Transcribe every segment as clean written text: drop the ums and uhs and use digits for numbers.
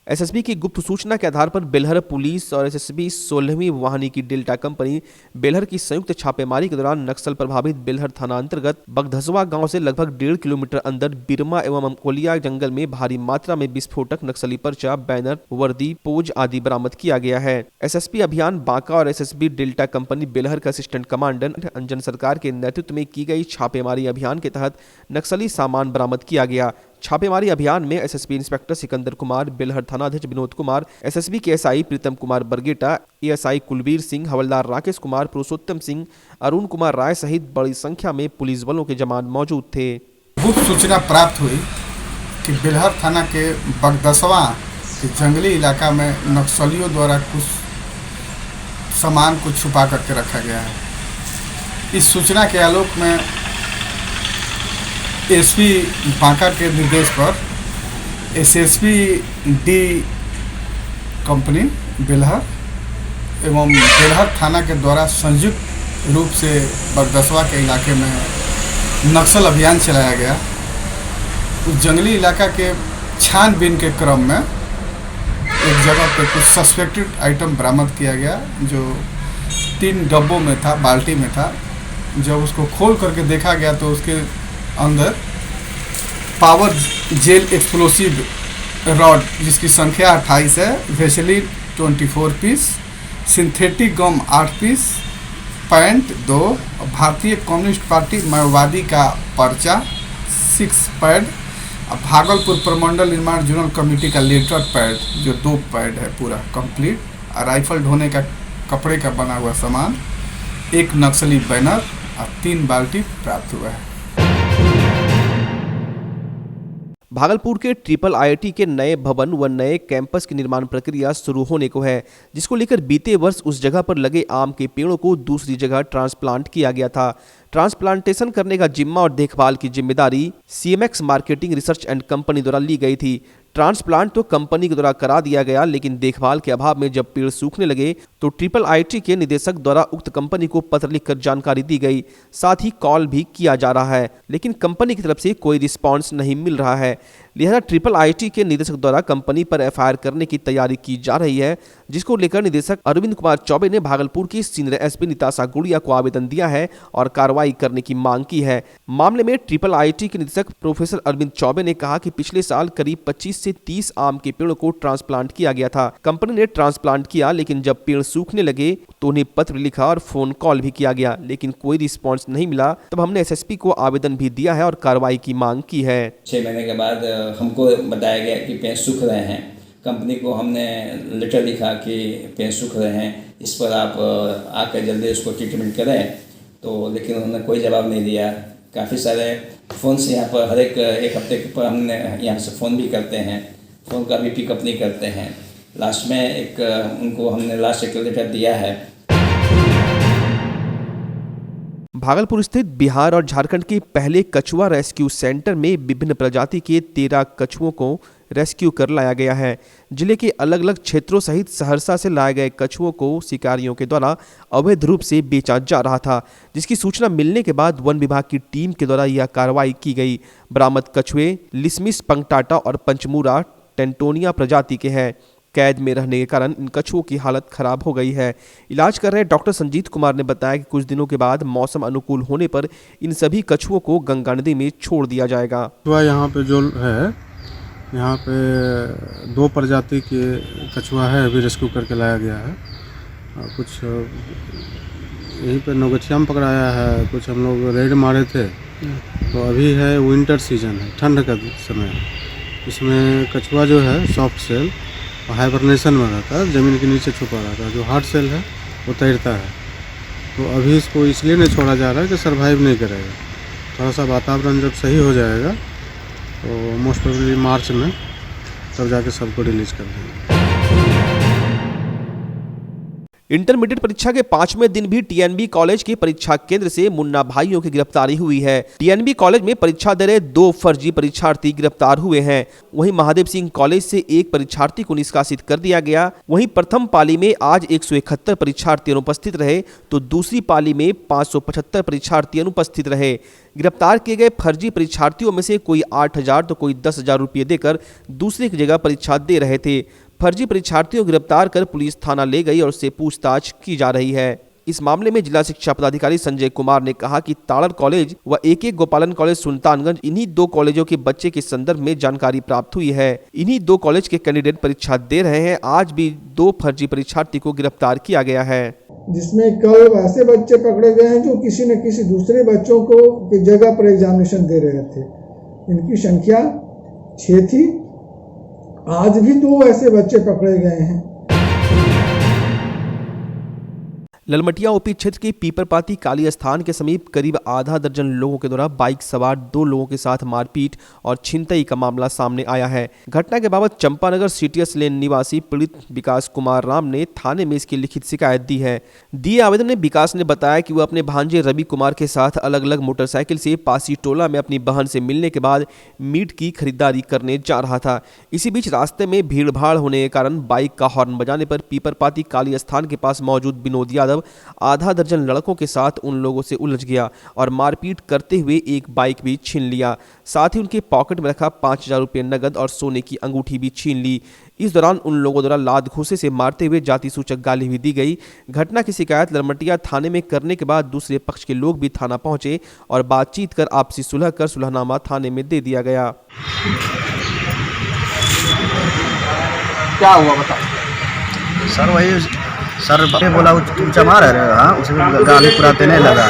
SSB की गुप्त सूचना के आधार पर बेलहर पुलिस और एसएसबी 16वीं वाहिनी की डेल्टा कंपनी बेलहर की संयुक्त छापेमारी के दौरान नक्सल प्रभावित बेलहर थाना अंतर्गत बगधसवा गांव से लगभग 1.5 किलोमीटर अंदर बिरमा एवं अमकोलिया जंगल में भारी मात्रा में विस्फोटक नक्सली पर्चा, बैनर, वर्दी, पोज आदि बरामद किया गया है। एसएसपी अभियान बांका और एसएसबी डेल्टा कंपनी बेलहर का असिस्टेंट कमांडेंट अंजन सरकार के नेतृत्व में की गई छापेमारी अभियान के तहत नक्सली सामान बरामद किया गया। छापेमारी अभियान में एसएसपी इंस्पेक्टर सिकंदर कुमार, बेलहर थानाध्यक्ष विनोद कुमार, एसएसबी के एसआई प्रीतम कुमार बरगेटा, एएसआई कुलबीर सिंह, हवलदार राकेश कुमार, पुरुषोत्तम सिंह, अरुण कुमार राय सहित बड़ी संख्या में पुलिस बलों के जवान मौजूद थे। गुप्त सूचना प्राप्त हुई कि बेलहर थाना के बगदसवा के जंगली इलाका में नक्सलियों द्वारा कुछ सामान को छुपा करके रखा गया है। इस सूचना के आलोक में एसपी बांका के निर्देश पर एसएसपी डी कंपनी बेलहर एवं बेलहर थाना के द्वारा संयुक्त रूप से बगदसवा के इलाके में नक्सल अभियान चलाया गया। उस जंगली इलाका के छानबीन के क्रम में एक जगह पर कुछ सस्पेक्टेड आइटम बरामद किया गया जो 3 डब्बों में था, बाल्टी में था। जब उसको खोल करके देखा गया तो उसके अंदर पावर जेल एक्सप्लोसिव रॉड जिसकी संख्या 28 है, वेसेलिन 24 पीस, सिंथेटिक गम 8 पीस, पैंट 2, भारतीय कम्युनिस्ट पार्टी माओवादी का पर्चा 6 पैड, भागलपुर प्रमंडल निर्माण जोनल कमेटी का लेटर पैड जो 2 पैड है पूरा कंप्लीट, राइफल ढोने का कपड़े का बना हुआ सामान, 1 नक्सली बैनर और 3 बाल्टी प्राप्त हुआ है। भागलपुर के ट्रिपल आईआईटी के नए भवन व नए कैंपस की निर्माण प्रक्रिया शुरू होने को है, जिसको लेकर बीते वर्ष उस जगह पर लगे आम के पेड़ों को दूसरी जगह ट्रांसप्लांट किया गया था। ट्रांसप्लांटेशन करने का जिम्मा और देखभाल की जिम्मेदारी सीएमएक्स मार्केटिंग रिसर्च एंड कंपनी द्वारा ली गई थी। ट्रांसप्लांट तो कंपनी के द्वारा करा दिया गया, लेकिन देखभाल के अभाव में जब पेड़ सूखने लगे तो ट्रिपल आईआईटी के निदेशक द्वारा उक्त कंपनी को पत्र लिखकर जानकारी दी गई। साथ ही कॉल भी किया जा रहा है, लेकिन कंपनी की तरफ से कोई रिस्पांस नहीं मिल रहा है। लिहाजा ट्रिपल आईआईटी के निदेशक द्वारा कंपनी पर एफआईआर करने की तैयारी की जा रही है, जिसको लेकर निदेशक अरविंद कुमार चौबे ने भागलपुर की सीनियर एसपी निताशा गुड़िया को आवेदन दिया है और कार्रवाई करने की मांग की है। मामले में ट्रिपल आईआईटी के निदेशक प्रोफेसर अरविंद चौबे ने कहा कि पिछले साल करीब 25 से 30 आम के पेड़ों को ट्रांसप्लांट किया गया था। कंपनी ने ट्रांसप्लांट किया, लेकिन जब पेड़ सूखने लगे तो उन्हें पत्र लिखा और फोन कॉल भी किया गया, लेकिन कोई रिस्पॉन्स नहीं मिला। तब हमने एसएसपी को आवेदन भी दिया है और कार्रवाई की मांग की है। 6 महीने के बाद हमको बताया गया कि पेड़ सूख रहे हैं। कंपनी को हमने लेटर लिखा कि पेड़ सूख रहे हैं, इस पर आप आकर जल्दी उसको ट्रीटमेंट करें, तो लेकिन उन्होंने कोई जवाब नहीं दिया। काफ़ी सारे फ़ोन से यहाँ पर हर एक हफ्ते पर हमने यहाँ से फ़ोन भी करते हैं, फ़ोन का भी पिकअप नहीं करते हैं। लास्ट में उनको हमने लास्ट एक लेटर दिया है। भागलपुर स्थित बिहार और झारखंड के पहले कछुआ रेस्क्यू सेंटर में विभिन्न प्रजाति के 13 कछुओं को रेस्क्यू कर लाया गया है। जिले के अलग अलग क्षेत्रों सहित सहरसा से लाए गए कछुओं को शिकारियों के द्वारा अवैध रूप से बेचा जा रहा था, जिसकी सूचना मिलने के बाद वन विभाग की टीम के द्वारा यह कार्रवाई की गई। बरामद कछुए लिस्मिस पंगटाटा और पंचमूरा टेंटोनिया प्रजाति के हैं। कैद में रहने के कारण इन कछुओं की हालत खराब हो गई है। इलाज कर रहे डॉक्टर संजीत कुमार ने बताया कि कुछ दिनों के बाद मौसम अनुकूल होने पर इन सभी कछुओं को गंगा नदी में छोड़ दिया जाएगा। यहाँ पे जो है, यहाँ पे 2 प्रजाति के कछुआ है, अभी रेस्क्यू करके लाया गया है। कुछ यहीं पे नौगछिया में पकड़ाया है, कुछ हम लोग रेड मारे थे। तो अभी है विंटर सीजन है, ठंड का समय है। इसमें कछुआ जो है सॉफ्ट सेल हाइबरनेशन में रहता है, ज़मीन के नीचे छुपा रहता है। जो हार्ड सेल है वो तैरता है। तो अभी इसको इसलिए नहीं छोड़ा जा रहा है कि सर्वाइव नहीं करेगा। थोड़ा सा वातावरण जब सही हो जाएगा तो मोस्ट प्रोबेबली मार्च में तब जाके सबको रिलीज कर देंगे। इंटरमीडिएट परीक्षा के 5वें दिन भी टीएनबी कॉलेज के परीक्षा केंद्र से मुन्ना भाइयों की गिरफ्तारी हुई है। टीएनबी कॉलेज में परीक्षा दे रहे 2 फर्जी परीक्षार्थी गिरफ्तार हुए हैं। वहीं महादेव सिंह कॉलेज से एक परीक्षार्थी को निष्कासित कर दिया गया। वहीं प्रथम पाली में आज 171 परीक्षार्थी अनुपस्थित रहे तो दूसरी पाली में 575 परीक्षार्थी अनुपस्थित रहे। गिरफ्तार किए गए फर्जी परीक्षार्थियों में से कोई 8,000 तो कोई 10,000 रुपये देकर दूसरे की जगह परीक्षा दे रहे थे। फर्जी परीक्षार्थियों को गिरफ्तार कर पुलिस थाना ले गई और उससे पूछताछ की जा रही है। इस मामले में जिला शिक्षा पदाधिकारी संजय कुमार ने कहा कि ताड़र कॉलेज व एक गोपालन कॉलेज सुल्तानगंज इन्हीं 2 कॉलेजों के बच्चे के संदर्भ में जानकारी प्राप्त हुई है। इन्हीं 2 कॉलेज के कैंडिडेट परीक्षा दे रहे हैं। आज भी 2 फर्जी परीक्षार्थी को गिरफ्तार किया गया है, जिसमें कल ऐसे बच्चे पकड़े गए हैं जो किसी न किसी दूसरे बच्चों को की जगह पर एग्जामिनेशन दे रहे थे। इनकी संख्या 6 थी। आज भी 2 ऐसे बच्चे पकड़े गए हैं। ललमटिया ओपी क्षेत्र के पीपरपाती काली स्थान के समीप करीब आधा दर्जन लोगों के द्वारा बाइक सवार 2 लोगों के साथ मारपीट और छिनतई का मामला सामने आया है। घटना के बाबत चंपानगर सीटीएस लेन निवासी पीड़ित विकास कुमार राम ने थाने में इसकी लिखित शिकायत दी है। दिए आवेदन में विकास ने बताया कि वह अपने भांजे रवि कुमार के साथ अलग अलग मोटरसाइकिल से पासी टोला में अपनी बहन से मिलने के बाद मीट की खरीदारी करने जा रहा था। इसी बीच रास्ते में भीड़ भाड़ होने के कारण बाइक का हॉर्न बजाने पर पीपरपाती काली स्थान के पास मौजूद विनोद यादव आधा दर्जन लड़कों के साथ उन लोगों से उलझ गया और मारपीट करते हुए एक बाइक भी छीन लिया। साथ ही उनके पॉकेट में रखा 5,000 रुपये नगद और सोने की अंगूठी भी छीन ली। इस दौरान उन लोगों द्वारा लात घूंसे से मारते हुए जाति सूचक गाली भी दी गई। घटना की शिकायत ललमटिया थाने में करने के बाद दूसरे पक्ष के लोग भी थाना पहुंचे और बातचीत कर आपसी सुलह कर सुलहनामा थाने में दे दिया गया। क्या हुआ बताओ सर? वही सर बोला ऊंचा मार है, हाँ उसी पर गाली पूरा देने लगा,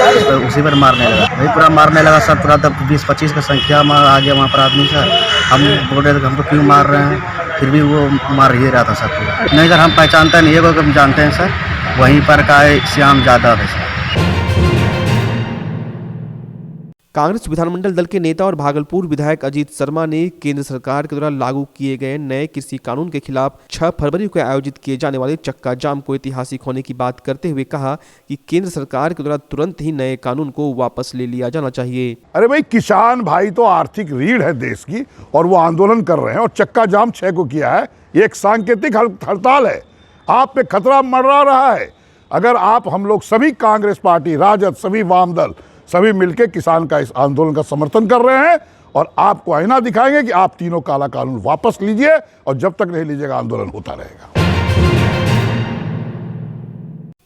उसी पर मारने लगा, वही पूरा मारने लगा सर। पूरा 20-25 का संख्या में आ गया वहाँ पर आदमी सर। हम बोल रहे थे हमको क्यों मार रहे हैं, फिर भी वो मार ही रहा था सर पूरा। नहीं सर हम पहचानते नहीं है, हम जानते हैं सर, वहीं पर का श्याम यादव है सर। कांग्रेस विधानमंडल दल के नेता और भागलपुर विधायक अजीत शर्मा ने केंद्र सरकार के द्वारा लागू किए गए नए कृषि कानून के खिलाफ 6 फरवरी को आयोजित किए जाने वाले चक्का जाम को ऐतिहासिक होने की बात करते हुए कहा कि केंद्र सरकार के द्वारा तुरंत ही नए कानून को वापस ले लिया जाना चाहिए। अरे भाई, किसान भाई तो आर्थिक रीढ़ है देश की और वो आंदोलन कर रहे हैं और चक्का जाम 6 को किया है। ये एक सांकेतिक हड़ताल है, आप पे खतरा मंडरा रहा है। अगर आप हम लोग सभी कांग्रेस पार्टी, राजद, सभी वाम दल सभी मिलकर किसान का इस आंदोलन का समर्थन कर रहे हैं और आपको आईना दिखाएंगे कि आप तीनों काला कानून वापस लीजिए और जब तक नहीं लीजिएगा आंदोलन होता रहेगा।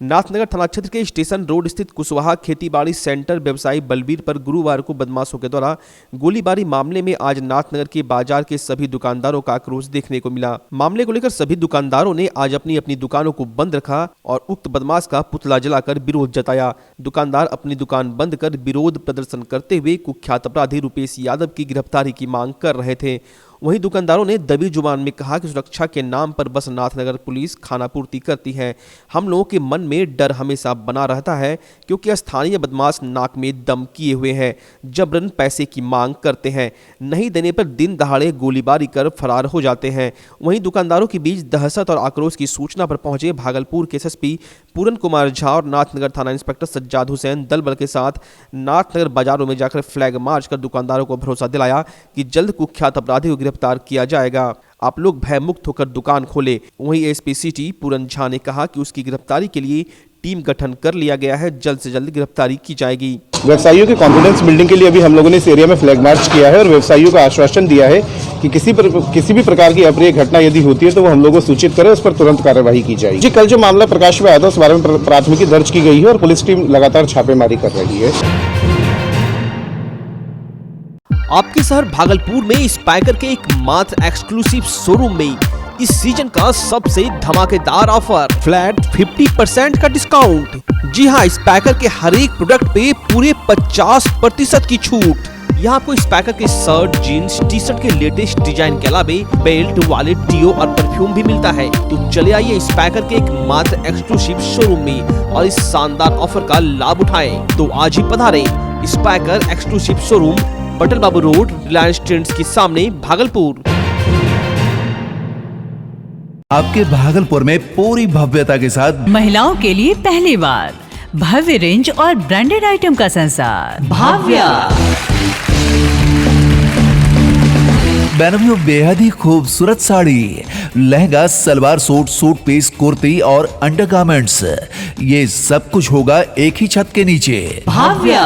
नाथनगर थाना क्षेत्र के स्टेशन रोड स्थित कुशवाहा खेतीबाड़ी सेंटर व्यवसायी बलबीर पर गुरुवार को बदमाशों के द्वारा गोलीबारी मामले में आज नाथनगर के बाजार के सभी दुकानदारों का आक्रोश देखने को मिला। मामले को लेकर सभी दुकानदारों ने आज अपनी अपनी दुकानों को बंद रखा और उक्त बदमाश का पुतला जलाकर विरोध जताया। दुकानदार अपनी दुकान बंद कर विरोध प्रदर्शन करते हुए कुख्यात अपराधी रुपेश यादव की गिरफ्तारी की मांग कर रहे थे। वहीं दुकानदारों ने दबी जुबान में कहा कि सुरक्षा के नाम पर बस नाथनगर पुलिस खानापूर्ति करती है। हम लोगों के मन में डर हमेशा बना रहता है क्योंकि स्थानीय बदमाश नाक में दम किए हुए हैं, जबरन पैसे की मांग करते हैं, नहीं देने पर दिन दहाड़े गोलीबारी कर फरार हो जाते हैं। वहीं दुकानदारों के बीच दहशत और आक्रोश की सूचना पर पहुंचे भागलपुर के एसएसपी पूरन कुमार झा और नाथनगर थाना इंस्पेक्टर सज्जाद हुसैन दल बल के साथ नाथनगर बाजारों में जाकर फ्लैग मार्च कर दुकानदारों को भरोसा दिलाया कि जल्द कुख्यात अपराधी को गिरफ्तार किया जाएगा। आप लोग भयमुक्त होकर दुकान खोले। वहीं एसपी सिटी पूरन झा ने कहा कि उसकी गिरफ्तारी के लिए टीम गठन कर लिया गया है, जल्द से जल्द गिरफ्तारी की जाएगी। व्यवसायियों के कॉन्फिडेंस बिल्डिंग के लिए अभी हम लोगों ने इस एरिया में फ्लैग मार्च किया है और व्यवसायियों को आश्वासन दिया है कि किसी भी प्रकार की अप्रिय घटना यदि होती है तो वो हम लोगों को सूचित करें, उस पर तुरंत कार्यवाही की जाएगी। जी, कल जो मामला प्रकाश में आया था उस बारे में प्राथमिकी दर्ज की गई है और पुलिस टीम लगातार छापेमारी कर रही है। आपके शहर भागलपुर में स्पाइकर के एक मात्र एक्सक्लूसिव शोरूम में इस सीजन का सबसे धमाकेदार ऑफर, फ्लैट 50% का डिस्काउंट। जी हां, स्पाइकर के हर एक प्रोडक्ट पे पूरे 50% की छूट। यहाँ आपको स्पाइकर के शर्ट, जीन्स, टी शर्ट के लेटेस्ट डिजाइन के अलावे बेल्ट, वॉलेट, डिओ और परफ्यूम भी मिलता है। तो चले आइए स्पाइकर के एक मात्र एक्सक्लूसिव शोरूम में और इस शानदार ऑफर का लाभ उठाएं। तो आज ही पधारें स्पाइकर एक्सक्लूसिव शोरूम, बटल बाबू रोड, रिलायंस ट्रेंड्स के सामने, भागलपुर। आपके भागलपुर में पूरी भव्यता के साथ महिलाओं के लिए पहली बार भव्य रेंज और ब्रांडेड आइटम का संसार भाव्या। बेनवियो बेहद ही खूबसूरत sari, lehenga, salwar suit, suit piece, kurti और अंडरगारमेंट्स, ये सब कुछ होगा एक ही छत के नीचे। भाव्या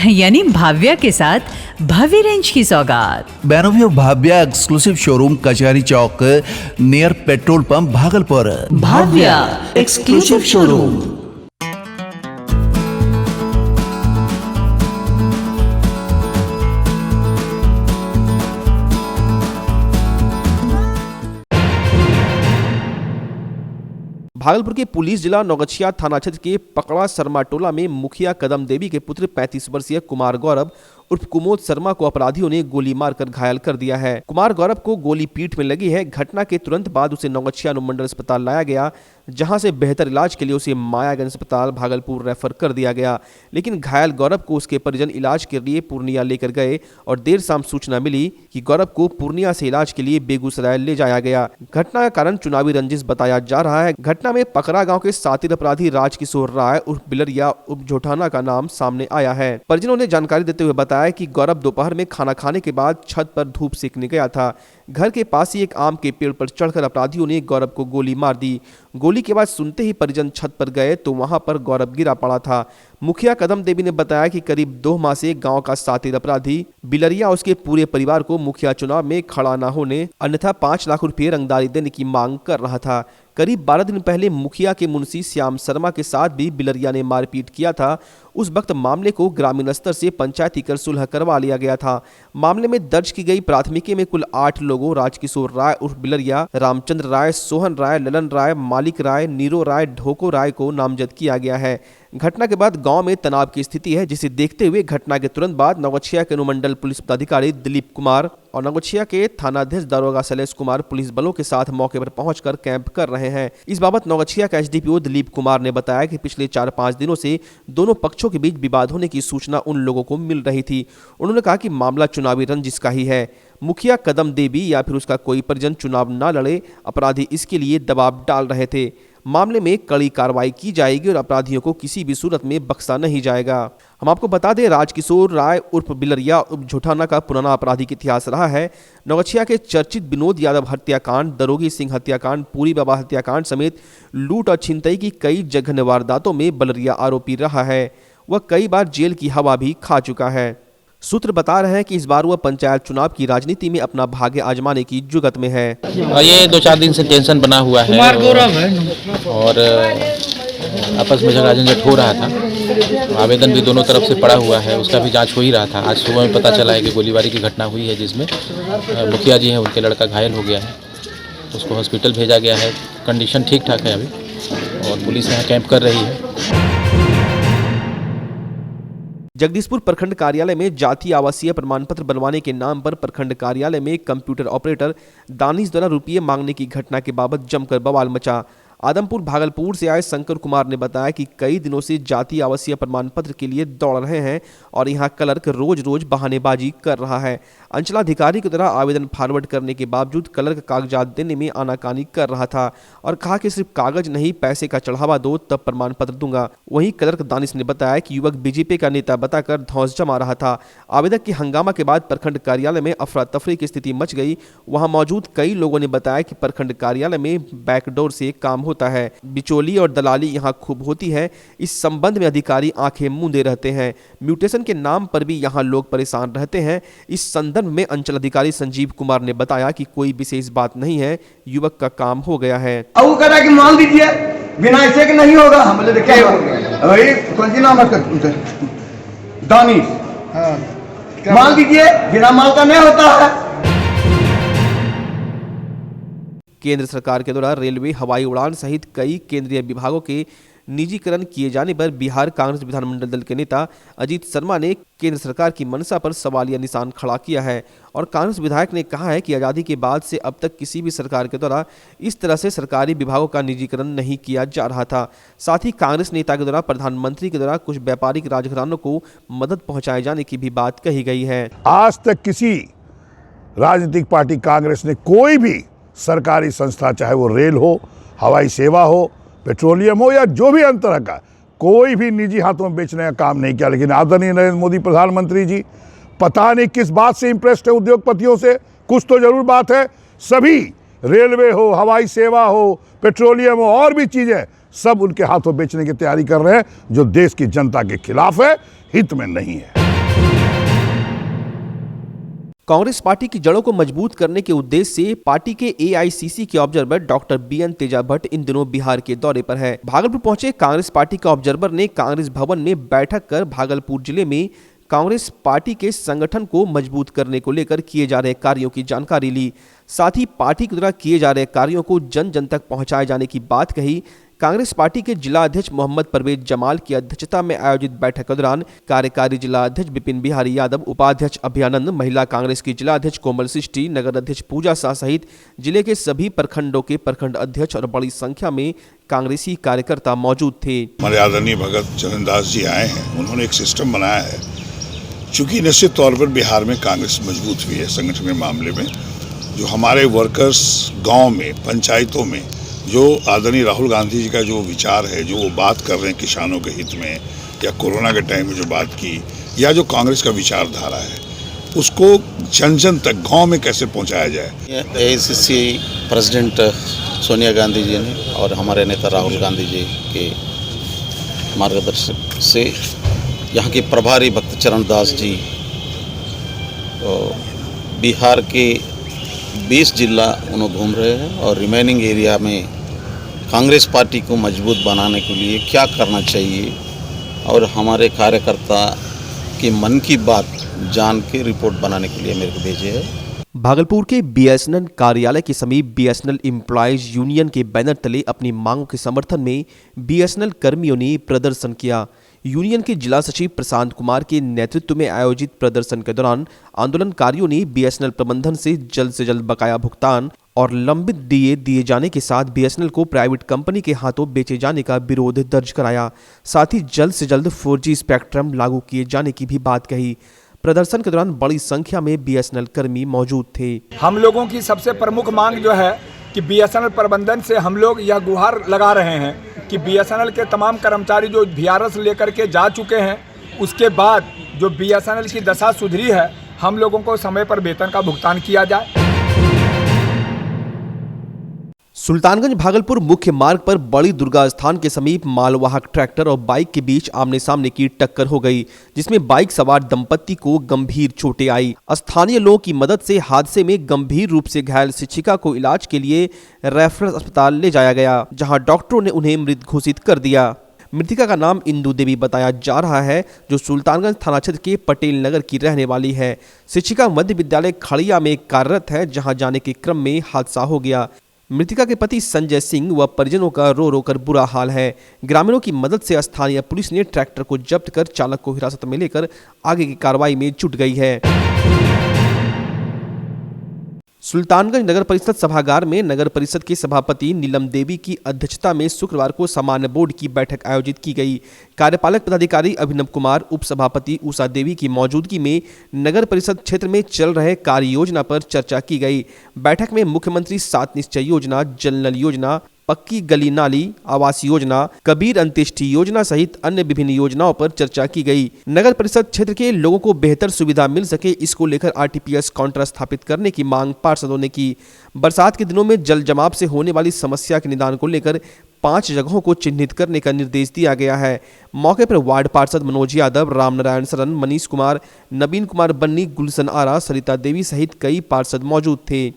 यानी भाव्या के साथ भव्य रेंज की सौगात। बेनवियो Bhavya exclusive showroom Kachahari Chowk near petrol pump Bhagalpur. Bhavya exclusive showroom. Bhagalpur के पुलिस जिला नौगछिया थाना क्षेत्र के पकड़ा शर्मा टोला में मुखिया कदम देवी के पुत्र 35 वर्षीय कुमार गौरव उर्फ कुमोद शर्मा को अपराधियों ने गोली मारकर घायल कर दिया है। कुमार गौरव को गोली पीठ में लगी है। घटना के तुरंत बाद उसे नौगछिया अनुमंडल अस्पताल लाया गया, जहां से बेहतर इलाज के लिए उसे मायागंज अस्पताल भागलपुर रेफर कर दिया गया। लेकिन घायल गौरव को उसके परिजन इलाज के लिए पूर्णिया लेकर गए और देर शाम सूचना मिली कि गौरव को पूर्णिया से इलाज के लिए बेगूसराय ले जाया गया। घटना का कारण चुनावी रंजिश बताया जा रहा है। घटना में पकड़ा गांव के सातिर अपराधी राजकिशोर राय उर्फ बिलरिया उर्फ जोठाना का नाम सामने आया है। परिजनों ने जानकारी देते हुए बताया कि गौरव दोपहर में खाना खाने के बाद छत पर धूप सेकने गया था। घर के पास ही एक आम के पेड़ पर चढ़कर अपराधियों ने गौरव को गोली मार दी। गोली के बाद सुनते ही परिजन छत पर गए तो वहां पर गौरव गिरा पड़ा था। मुखिया कदम देवी ने बताया कि करीब 2 माह से गांव का सातिर अपराधी बिलरिया उसके पूरे परिवार को मुखिया चुनाव में खड़ा न होने अन्यथा 5 लाख रुपए रंगदारी देने की मांग कर रहा था। करीब 12 दिन पहले मुखिया के मुंशी श्याम शर्मा के साथ भी बिलरिया ने मारपीट किया था। उस वक्त मामले को ग्रामीण स्तर से पंचायती कर सुलह करवा लिया गया था। मामले में दर्ज की गई प्राथमिकी में कुल 8 लोगों राजकिशोर राय उर्फ बिलरिया, रामचंद्र राय, सोहन राय, ललन राय, मालिक राय, नीरो राय, ढोको राय को नामजद किया गया है। घटना के बाद गांव में तनाव की स्थिति है, जिसे देखते हुए घटना के तुरंत बाद नौगछिया के अनुमंडल पुलिस पदाधिकारी दिलीप कुमार और नौगछिया के थानाध्यक्ष दारोगा शैलेश कुमार पुलिस बलों के साथ मौके पर पहुंचकर कैंप कर रहे हैं। इस बाबत नौगछिया का एसडीपीओ दिलीप कुमार ने बताया कि पिछले 4-5 दिनों से दोनों पक्षों के बीच विवाद होने की सूचना उन लोगों को मिल रही थी। उन्होंने कहा कि मामला चुनावी रंजिश का ही है। मुखिया कदम देवी या फिर उसका कोई परिजन चुनाव न लड़े, अपराधी इसके लिए दबाव डाल रहे थे। मामले में कड़ी कार्रवाई की जाएगी और अपराधियों को किसी भी सूरत में बख्शा नहीं जाएगा। हम आपको बता दें, राजकिशोर राय उर्फ बिलरिया उर्फ जोठाना का पुराना आपराधिक इतिहास रहा है। नौगछिया के चर्चित विनोद यादव हत्याकांड, दरोगी सिंह हत्याकांड, पूरी बाबा हत्याकांड समेत लूट और छिनतई की कई जघन्य वारदातों में बिलरिया आरोपी रहा है। वह कई बार जेल की हवा भी खा चुका है। सूत्र बता रहे हैं कि इस बार वह पंचायत चुनाव की राजनीति में अपना भाग्य आजमाने की जुगत में है। ये 2-4 दिन से टेंशन बना हुआ है और आपस में झगड़ा झंझट हो रहा था। आवेदन भी दोनों तरफ से पड़ा हुआ है, उसका भी जांच हो ही रहा था। आज सुबह में पता चला है कि गोलीबारी की घटना हुई है, जिसमें मुखिया जी हैं, उनके लड़का घायल हो गया है। उसको हॉस्पिटल भेजा गया है, कंडीशन ठीक ठाक है अभी, और पुलिस यहाँ कैंप कर रही है। जगदीशपुर प्रखंड कार्यालय में जातीय आवासीय प्रमाण पत्र बनवाने के नाम पर प्रखंड कार्यालय में कंप्यूटर ऑपरेटर दानिश द्वारा रुपये मांगने की घटना के बाबत जमकर बवाल मचा। आदमपुर भागलपुर से आए शंकर कुमार ने बताया कि कई दिनों से जातीय आवासीय प्रमाण पत्र के लिए दौड़ रहे हैं और यहां क्लर्क रोज रोज बहानेबाजी कर रहा है। अंचलाधिकारी की तरह आवेदन फॉरवर्ड करने के बावजूद क्लर्क कागजात देने में आनाकानी कर रहा था और कहा कि सिर्फ कागज नहीं, पैसे का चढ़ावा दो तब प्रमाण पत्र दूंगा। वहीं क्लर्क दानिश ने बताया कि युवक बीजेपी का नेता बताकर धौंस जमा रहा था। आवेदक के हंगामा के बाद प्रखंड कार्यालय में अफरा तफरी की स्थिति मच गई। वहां मौजूद कई लोगों ने बताया कि प्रखंड कार्यालय में बैकडोर से काम होता है, बिचौली और दलाली यहां खूब होती है। इस संबंध में अधिकारी आंखें मूंदे रहते हैं। म्यूटेशन के नाम पर भी यहां लोग परेशान रहते हैं। इस संदर्भ में अंचल अधिकारी संजीव कुमार ने बताया कि कोई विशेष बात नहीं है, युवक का काम हो गया है। अब कह रहा कि माल दीजिए, बिना ऐसे के नहीं होगा। हम बोले क्या वही कौन सी नाम है दानिश, माल दीजिए, बिना माल का नहीं होता है। केंद्र सरकार के द्वारा रेलवे, हवाई उड़ान सहित कई केंद्रीय विभागों के निजीकरण किए जाने पर बिहार कांग्रेस विधानमंडल दल के नेता अजीत शर्मा ने केंद्र सरकार की मंशा पर सवालिया निशान खड़ा किया है और कांग्रेस विधायक ने कहा है कि आज़ादी के बाद से अब तक किसी भी सरकार के द्वारा इस तरह से सरकारी विभागों का निजीकरण नहीं किया जा रहा था। साथ ही कांग्रेस नेता के द्वारा प्रधानमंत्री के द्वारा कुछ व्यापारिक राजघरानों को मदद पहुंचाए जाने की भी बात कही गई है। आज तक किसी राजनीतिक पार्टी कांग्रेस ने कोई भी सरकारी संस्था, चाहे वो रेल हो, हवाई सेवा हो, पेट्रोलियम हो या जो भी अन्य तरह का, कोई भी निजी हाथों में बेचने का काम नहीं किया। लेकिन आदरणीय नरेंद्र मोदी प्रधानमंत्री जी पता नहीं किस बात से इम्प्रेस्ड है उद्योगपतियों से, कुछ तो जरूर बात है। सभी रेलवे हो, हवाई सेवा हो, पेट्रोलियम हो और भी चीज़ें सब उनके हाथों बेचने की तैयारी कर रहे हैं, जो देश की जनता के खिलाफ है, हित में नहीं है। कांग्रेस पार्टी की जड़ों को मजबूत करने के उद्देश्य से पार्टी के एआईसीसी के observer doctor BN Teja Bhatt इन दिनों बिहार के दौरे पर है। भागलपुर पहुंचे कांग्रेस पार्टी के ऑब्जर्वर ने कांग्रेस भवन में बैठक कर भागलपुर जिले में कांग्रेस पार्टी के संगठन को मजबूत करने को लेकर किए जा रहे कार्यों की जानकारी ली। साथ ही पार्टी के द्वारा किए जा रहे कार्यों को जन जन तक पहुंचाए जाने की बात कही। कांग्रेस पार्टी के जिला अध्यक्ष मोहम्मद परवेज जमाल की अध्यक्षता में आयोजित बैठक के दौरान कार्यकारी जिला अध्यक्ष विपिन बिहारी यादव, उपाध्यक्ष अभयानंद, महिला कांग्रेस की जिला अध्यक्ष कोमल सृष्टि, नगर अध्यक्ष पूजा शाह सहित जिले के सभी प्रखंडों के प्रखंड अध्यक्ष और बड़ी संख्या में कांग्रेसी कार्यकर्ता मौजूद थे। हमारे आदरणीय भगत चरण दास जी आए हैं, उन्होंने एक सिस्टम बनाया है। चूंकि निश्चित तौर पर बिहार में कांग्रेस मजबूत हुई है संगठन के मामले में, जो हमारे वर्कर्स गांव में, पंचायतों में जो आदरणीय राहुल गांधी जी का जो विचार है, जो वो बात कर रहे हैं किसानों के हित में, या कोरोना के टाइम में जो बात की, या जो कांग्रेस का विचारधारा है, उसको जन जन तक गांव में कैसे पहुंचाया जाए। एआईसीसी प्रेसिडेंट सोनिया गांधी जी ने और हमारे नेता राहुल गांधी जी के मार्गदर्शन से यहाँ के प्रभारी भक्त चरण दास जी बिहार के 20 जिला उन्होंने घूम रहे हैं और रिमेनिंग एरिया में कांग्रेस पार्टी को मजबूत बनाने के लिए क्या करना चाहिए और हमारे कार्यकर्ता की मन की बात जान के रिपोर्ट बनाने के लिए मेरे को भेजे है। भागलपुर के बीएसएनएल कार्यालय के समीप बीएसएनएल एम्प्लॉयज यूनियन के बैनर तले अपनी मांगों के समर्थन में बीएसएनएल कर्मियों ने प्रदर्शन किया। यूनियन के जिला सचिव प्रशांत कुमार के नेतृत्व में आयोजित प्रदर्शन के दौरान आंदोलनकारियों ने बीएसएनएल प्रबंधन से जल्द बकाया भुगतान और लंबित डीए दिए जाने के साथ बीएसएनएल को प्राइवेट कंपनी के हाथों बेचे जाने का विरोध दर्ज कराया। साथ ही जल्द से जल्द 4G स्पेक्ट्रम लागू किए जाने की भी बात कही। प्रदर्शन के दौरान बड़ी संख्या में बीएसएनएल कर्मी मौजूद थे। हम लोगों की सबसे प्रमुख मांग जो है कि बीएसएनएल प्रबंधन से हम लोग यह गुहार लगा रहे हैं कि बीएसएनएल के तमाम कर्मचारी जो वीआरएस लेकर के जा चुके हैं, उसके बाद जो बीएसएनएल की दशा सुधरी है, हम लोगों को समय पर वेतन का भुगतान किया जाए। सुल्तानगंज भागलपुर मुख्य मार्ग पर बड़ी दुर्गा स्थान के समीप मालवाहक ट्रैक्टर और बाइक के बीच आमने सामने की टक्कर हो गई, जिसमें बाइक सवार दंपत्ति को गंभीर चोटें आई। स्थानीय लोगों की मदद से हादसे में गंभीर रूप से घायल शिक्षिका को इलाज के लिए रेफरल अस्पताल ले जाया गया, जहां डॉक्टरों ने उन्हें मृत घोषित कर दिया। मृतिका का नाम इंदु देवी बताया जा रहा है, जो सुल्तानगंज थाना क्षेत्र के पटेल नगर की रहने वाली है। शिक्षिका मध्य विद्यालय खड़िया में कार्यरत है, जहां जाने के क्रम में हादसा हो गया। मृतिका के पति संजय सिंह व परिजनों का रो कर बुरा हाल है। ग्रामीणों की मदद से स्थानीय पुलिस ने ट्रैक्टर को जब्त कर चालक को हिरासत में लेकर आगे की कार्रवाई में जुट गई है। सुल्तानगंज नगर परिषद सभागार में नगर परिषद के सभापति नीलम देवी की अध्यक्षता में शुक्रवार को सामान्य बोर्ड की बैठक आयोजित की गई। कार्यपालक पदाधिकारी अभिनव कुमार, उप सभापति उषा देवी की मौजूदगी में नगर परिषद क्षेत्र में चल रहे कार्य योजना पर चर्चा की गई। बैठक में मुख्यमंत्री 7 निश्चय योजना, जल नल योजना, पक्की गली नाली, आवास योजना, कबीर अंत्येष्टि योजना सहित अन्य विभिन्न योजनाओं पर चर्चा की गई। नगर परिषद क्षेत्र के लोगों को बेहतर सुविधा मिल सके, इसको लेकर आरटीपीएस काउंटर स्थापित करने की मांग पार्षदों ने की। बरसात के दिनों में जल जमाव से होने वाली समस्या के निदान को लेकर 5 जगहों को चिन्हित करने का निर्देश दिया गया है। मौके पर वार्ड पार्षद मनोज यादव, रामनारायण सरन, मनीष कुमार, नवीन कुमार बन्नी, गुलशन आरा, सरिता देवी सहित कई पार्षद मौजूद थे।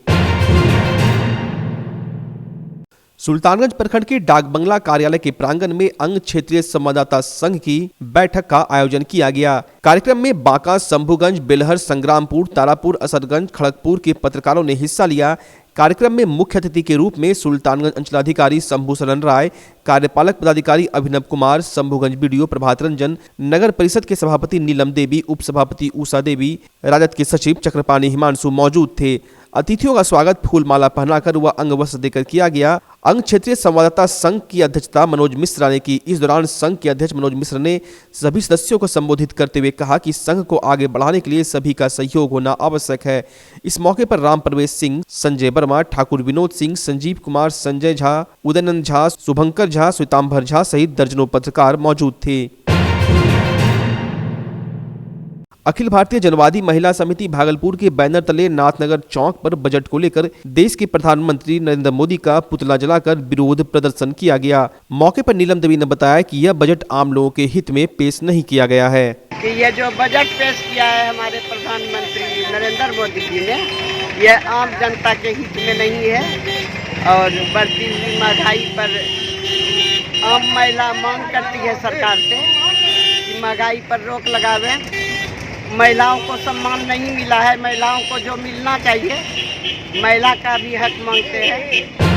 सुल्तानगंज प्रखंड के डाक बंगला कार्यालय के प्रांगण में अंग क्षेत्रीय संवाददाता संघ की बैठक का आयोजन किया गया। कार्यक्रम में बांका, शंभूगंज, बेलहर, संग्रामपुर, तारापुर, असरगंज, खड़गपुर के पत्रकारों ने हिस्सा लिया। कार्यक्रम में मुख्य अतिथि के रूप में सुल्तानगंज अंचलाधिकारी शंभू शरण राय, कार्यपालक पदाधिकारी अभिनव कुमार, शंभूगंज बीडीओ प्रभात रंजन, नगर परिषद के सभापति नीलम देवी, उप सभापति उषा देवी, राजद के सचिव चक्रपाणी हिमांशु मौजूद थे। अतिथियों का स्वागत फूल माला पहनाकर व अंग वस्त्र देकर किया गया। अंग क्षेत्रीय संवाददाता संघ की अध्यक्षता मनोज मिश्रा ने की। इस दौरान संघ के अध्यक्ष मनोज मिश्रा ने सभी सदस्यों को संबोधित करते हुए कहा कि संघ को आगे बढ़ाने के लिए सभी का सहयोग होना आवश्यक है। इस मौके पर राम प्रवेश सिंह, संजय वर्मा, ठाकुर विनोद सिंह, संजीव कुमार, संजय झा, उदयनंद झा, शुभंकर झा, श्वेतांबर झा सहित दर्जनों पत्रकार मौजूद थे। अखिल भारतीय जनवादी महिला समिति भागलपुर के बैनर तले नाथनगर चौक पर बजट को लेकर देश के प्रधानमंत्री नरेंद्र मोदी का पुतला जलाकर विरोध प्रदर्शन किया गया। मौके पर नीलम देवी ने बताया कि यह बजट आम लोगों के हित में पेश नहीं किया गया है कि ये जो बजट पेश किया है हमारे प्रधानमंत्री नरेंद्र मोदी जी ने, यह आम जनता के हित में नहीं है और बढ़ती हुई महंगाई पर आम महिला मांग करती है सरकार से कि महंगाई पर रोक लगावे। महिलाओं को सम्मान नहीं मिला है, महिलाओं को जो मिलना चाहिए महिला का भी हक मांगते हैं।